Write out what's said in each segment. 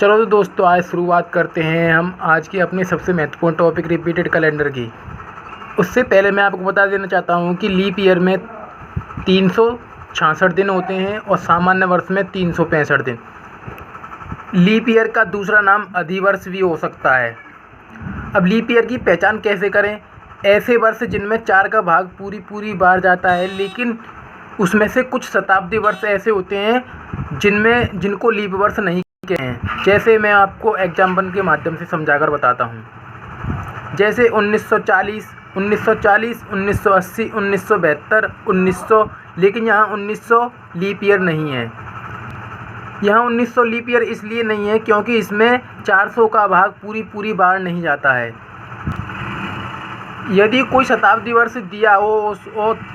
चलो तो दोस्तों, आज शुरुआत करते हैं हम आज की अपनी सबसे महत्वपूर्ण टॉपिक रिपीटेड कैलेंडर की। उससे पहले मैं आपको बता देना चाहता हूँ कि लीप ईयर में 366 दिन होते हैं और सामान्य वर्ष में 365 दिन। लीप ईयर का दूसरा नाम अधिवर्ष भी हो सकता है। अब लीप ईयर की पहचान कैसे करें? ऐसे वर्ष जिनमें 4 का भाग पूरी बार जाता है, लेकिन उसमें से कुछ शताब्दी वर्ष ऐसे होते हैं जिनको लीप वर्ष नहीं कहते हैं। जैसे मैं आपको एग्जाम्पल के माध्यम से समझाकर बताता हूँ। जैसे 1940, 1980, 1972, 1900, लेकिन यहाँ 1900 लीप ईयर नहीं है। यहाँ 1900 लीप ईयर इसलिए नहीं है क्योंकि इसमें 400 का भाग पूरी बार नहीं जाता है। यदि कोई शताब्दी वर्ष दिया हो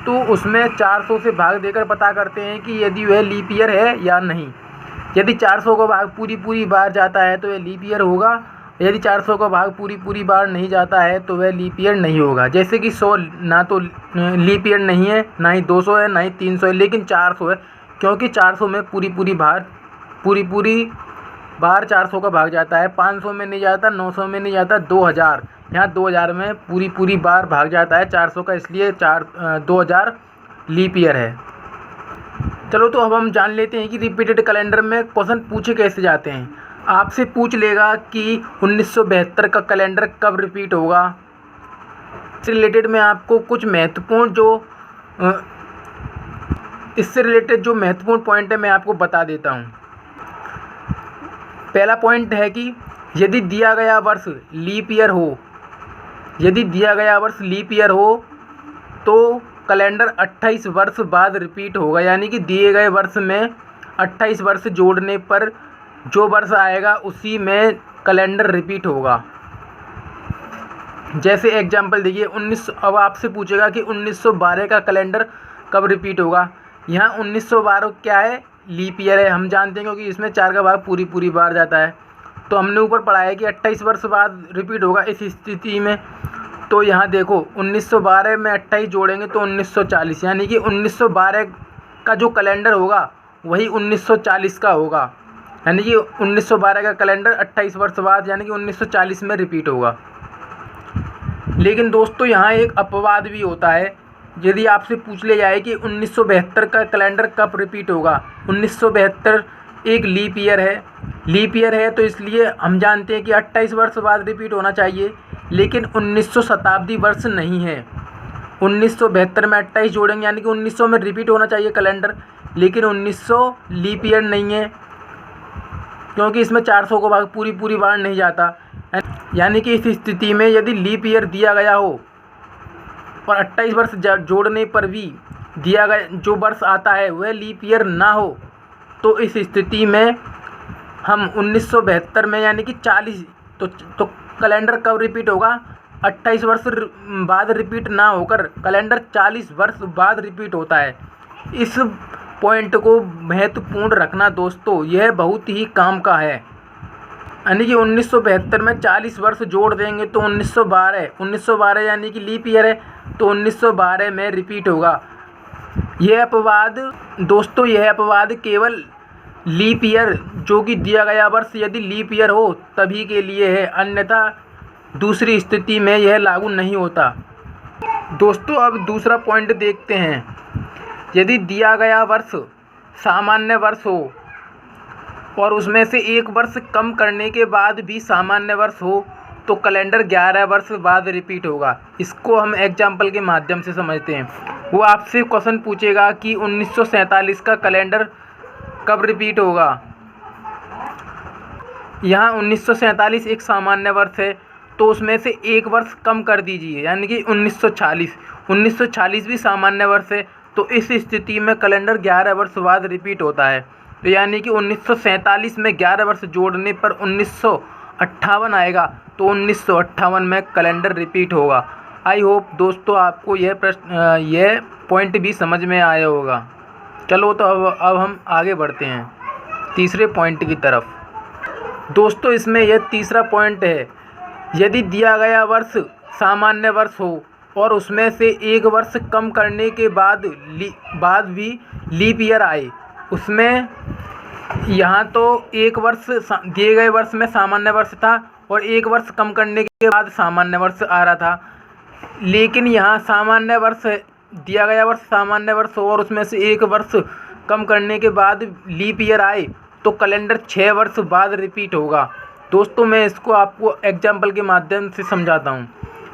तो उसमें 400 से भाग देकर पता करते हैं कि यदि वह लीप ईयर है या नहीं। यदि 400 का भाग पूरी बार जाता है तो वह लीप ईयर होगा। यदि 400 का भाग पूरी बार नहीं जाता है तो वह लीप ईयर नहीं होगा। जैसे कि 100 ना तो लीप ईयर नहीं है, ना ही 200 है, ना ही 300 है, लेकिन 400 है, क्योंकि 400 में पूरी बार 400 का भाग जाता है। 500 में नहीं जाता, 900 में नहीं जाता, 2000, यहाँ 2000 में पूरी बार भाग जाता है 400 का, इसलिए 2000 लीप ईयर है। चलो तो अब हम जान लेते हैं कि रिपीटेड कैलेंडर में क्वेश्चन पूछे कैसे जाते हैं। आपसे पूछ लेगा कि 1972 का कैलेंडर कब रिपीट होगा। इससे रिलेटेड मैं आपको कुछ इससे रिलेटेड जो महत्वपूर्ण पॉइंट है मैं आपको बता देता हूँ। पहला पॉइंट है कि यदि दिया गया वर्ष लीप ईयर हो तो कैलेंडर 28 वर्ष बाद रिपीट होगा। यानी कि दिए गए वर्ष में 28 वर्ष जोड़ने पर जो वर्ष आएगा उसी में कैलेंडर रिपीट होगा। जैसे एग्जाम्पल देखिए, अब आपसे पूछेगा कि 1912 का कैलेंडर कब रिपीट होगा। यहाँ 1912 क्या है? लीप ईयर है। हम जानते हैं क्योंकि इसमें 4 का भाग पूरी बार जाता है। तो हमने ऊपर पढ़ा है कि 28 वर्ष बाद रिपीट होगा। इस स्थिति में तो यहाँ देखो, 1912 में 28 जोड़ेंगे तो 1940, यानी कि 1912 का जो कैलेंडर होगा वही 1940 का होगा। यानी कि 1912 का कैलेंडर 28 वर्ष बाद यानी कि 1940 में रिपीट होगा। लेकिन दोस्तों, यहाँ एक अपवाद भी होता है। यदि आपसे पूछ लिया जाए कि 1972 का कैलेंडर कब रिपीट होगा। 1972 एक लीप ईयर है, तो इसलिए हम जानते हैं कि 28 वर्ष बाद रिपीट होना चाहिए, लेकिन 1900 शताब्दी वर्ष नहीं है। 1972 में 28 जोड़ेंगे यानी कि 1900 में रिपीट होना चाहिए कैलेंडर, लेकिन 1900 लीप ईयर नहीं है क्योंकि इसमें 400 का भाग पूरी बार नहीं जाता। यानी कि इस स्थिति में यदि लीप ईयर दिया गया हो और 28 वर्ष जोड़ने पर भी दिया गया जो वर्ष आता है वह लीप ईयर ना हो, तो इस स्थिति में हम 1972 में यानी कि 40 तो कैलेंडर कब रिपीट होगा? 28 वर्ष बाद रिपीट ना होकर कैलेंडर 40 वर्ष बाद रिपीट होता है। इस पॉइंट को महत्वपूर्ण रखना दोस्तों, यह बहुत ही काम का है। यानी कि 1972 में 40 वर्ष जोड़ देंगे तो 1912 यानी कि लीप ईयर है, तो 1912 में रिपीट होगा। यह अपवाद केवल लीप ईयर जो कि दिया गया वर्ष यदि लीप ईयर हो तभी के लिए है, अन्यथा दूसरी स्थिति में यह लागू नहीं होता। दोस्तों, अब दूसरा पॉइंट देखते हैं। यदि दिया गया वर्ष सामान्य वर्ष हो और उसमें से एक वर्ष कम करने के बाद भी सामान्य वर्ष हो तो कैलेंडर 11 वर्ष बाद रिपीट होगा। इसको हम एग्जाम्पल के माध्यम से समझते हैं। वो आपसे क्वेश्चन पूछेगा कि 1947 का कैलेंडर कब रिपीट होगा। यहाँ 1947 एक सामान्य वर्ष है, तो उसमें से एक वर्ष कम कर दीजिए यानी कि 1940 भी सामान्य वर्ष है, तो इस स्थिति में कैलेंडर 11 वर्ष बाद रिपीट होता है। तो यानी कि 1947 में 11 वर्ष जोड़ने पर 1958 आएगा, तो 1958 में कैलेंडर रिपीट होगा। आई होप दोस्तों आपको यह पॉइंट भी समझ में आया होगा। चलो तो अब हम आगे बढ़ते हैं तीसरे पॉइंट की तरफ। दोस्तों, इसमें यह तीसरा पॉइंट है। यदि दिया गया वर्ष सामान्य वर्ष हो और उसमें से एक वर्ष कम करने के बाद भी लीप ईयर आए, उसमें यहाँ तो एक वर्ष दिए गए वर्ष में सामान्य वर्ष था और एक वर्ष कम करने के बाद सामान्य वर्ष आ रहा था, लेकिन यहाँ सामान्य वर्ष दिया गया वर्ष सामान्य वर्ष और उसमें से एक वर्ष कम करने के बाद लीप ईयर आए तो कैलेंडर 6 वर्ष बाद रिपीट होगा। दोस्तों मैं इसको आपको एग्जाम्पल के माध्यम से समझाता हूँ।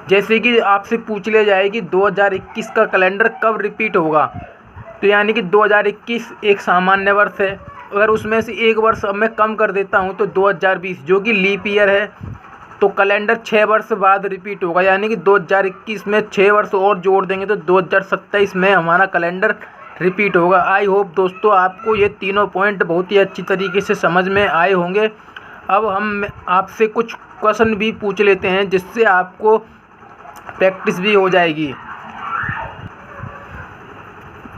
जैसे कि आपसे पूछ लिया जाए कि 2021 का कैलेंडर कब रिपीट होगा, तो यानी कि 2021 एक सामान्य वर्ष है, अगर उसमें से एक वर्ष अब मैं कम कर देता हूँ तो 2020 जो कि लीप ईयर है, तो कैलेंडर 6 वर्ष बाद रिपीट होगा। यानी कि 2021 में 6 वर्ष और जोड़ देंगे तो 2027 में हमारा कैलेंडर रिपीट होगा। आई होप दोस्तों आपको ये तीनों पॉइंट बहुत ही अच्छी तरीके से समझ में आए होंगे। अब हम आपसे कुछ क्वेश्चन भी पूछ लेते हैं जिससे आपको प्रैक्टिस भी हो जाएगी।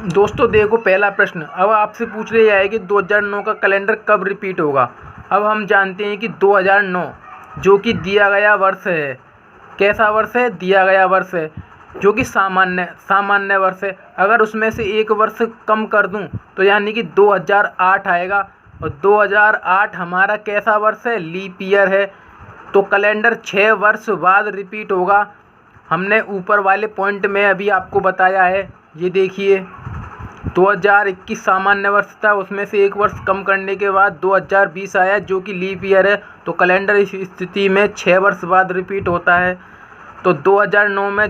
दोस्तों देखो पहला प्रश्न, अब आपसे पूछ लिया जाए कि 2009 का कैलेंडर कब रिपीट होगा। अब हम जानते हैं कि 2009 जो कि दिया गया वर्ष है, कैसा वर्ष है, दिया गया वर्ष है, जो कि सामान्य वर्ष है। अगर उसमें से एक वर्ष कम कर दूं तो यानी कि 2008 आएगा, और 2008 हमारा कैसा वर्ष है, लीप ईयर है, तो कैलेंडर 6 वर्ष बाद रिपीट होगा। हमने ऊपर वाले पॉइंट में अभी आपको बताया है, ये देखिए 2021 सामान्य वर्ष था, उसमें से एक वर्ष कम करने के बाद 2020 आया जो कि लीप ईयर है, तो कैलेंडर इस स्थिति में 6 वर्ष बाद रिपीट होता है। तो 2009 में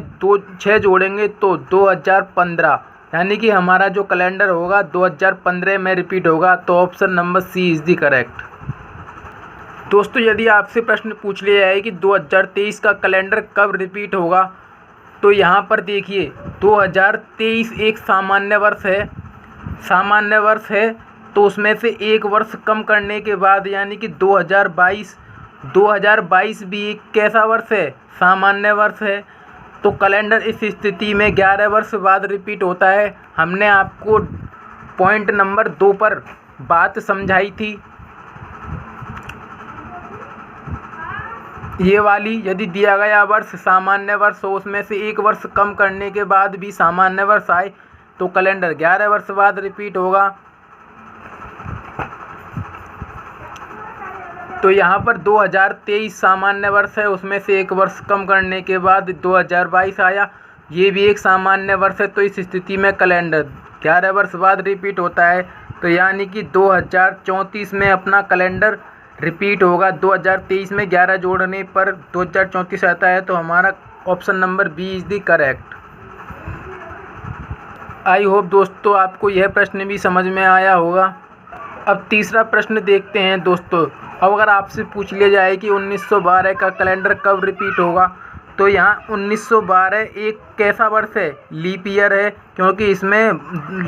6 जोड़ेंगे तो 2015, यानी कि हमारा जो कैलेंडर होगा 2015 में रिपीट होगा। तो option number C is the correct. दोस्तों यदि आपसे प्रश्न पूछ लिया जाए कि 2023 का कैलेंडर कब रिपीट होगा, तो यहाँ पर देखिए 2023 एक सामान्य वर्ष है, तो उसमें से एक वर्ष कम करने के बाद यानी कि 2022 भी एक कैसा वर्ष है, सामान्य वर्ष है, तो कैलेंडर इस स्थिति में 11 वर्ष बाद रिपीट होता है। हमने आपको पॉइंट नंबर 2 पर बात समझाई थी, ये वाली, यदि दिया गया वर्ष सामान्य वर्ष हो उसमें से एक वर्ष कम करने के बाद भी सामान्य वर्ष आए तो कैलेंडर 11 वर्ष बाद रिपीट होगा। तो यहाँ पर 2023 सामान्य वर्ष है, उसमें से एक वर्ष कम करने के बाद 2022 आया, ये भी एक सामान्य वर्ष है, तो इस स्थिति में कैलेंडर 11 वर्ष बाद रिपीट होता है। तो यानी कि 2034 में अपना कैलेंडर रिपीट होगा। 2023 में 11 जोड़ने पर 2034 आता है, तो हमारा option number B is the correct. I hope दोस्तों आपको यह प्रश्न भी समझ में आया होगा। अब तीसरा प्रश्न देखते हैं दोस्तों। अब अगर आपसे पूछ लिया जाए कि 1912 का कैलेंडर कब रिपीट होगा, तो यहाँ 1912 एक कैसा वर्ष है, लीप ईयर है, क्योंकि इसमें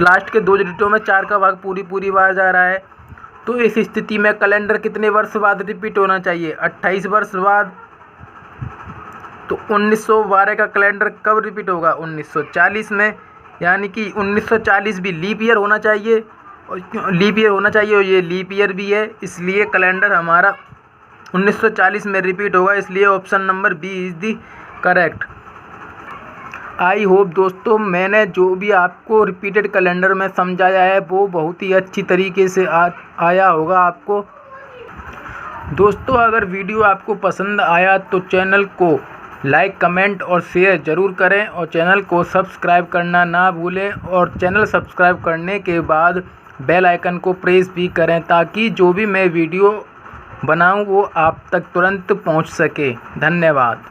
लास्ट के 2 डिजिटों में 4 का भाग पूरी बार जा रहा है। तो इस स्थिति में कैलेंडर कितने वर्ष बाद रिपीट होना चाहिए, 28 वर्ष बाद। तो 1912 का कैलेंडर कब रिपीट होगा, 1940 में, यानी कि 1940 भी लीप ईयर होना चाहिए, और ये लीप ईयर भी है, इसलिए कैलेंडर हमारा 1940 में रिपीट होगा, इसलिए option number B is the correct. I hope दोस्तों मैंने जो भी आपको रिपीटेड कैलेंडर में समझाया है वो बहुत ही अच्छी तरीके से आया होगा आपको। दोस्तों अगर वीडियो आपको पसंद आया तो चैनल को लाइक, कमेंट और शेयर ज़रूर करें, और चैनल को सब्सक्राइब करना ना भूलें, और चैनल सब्सक्राइब करने के बाद बेल आइकन को प्रेस भी करें ताकि जो भी मैं वीडियो बनाऊं वो आप तक तुरंत पहुंच सके। धन्यवाद।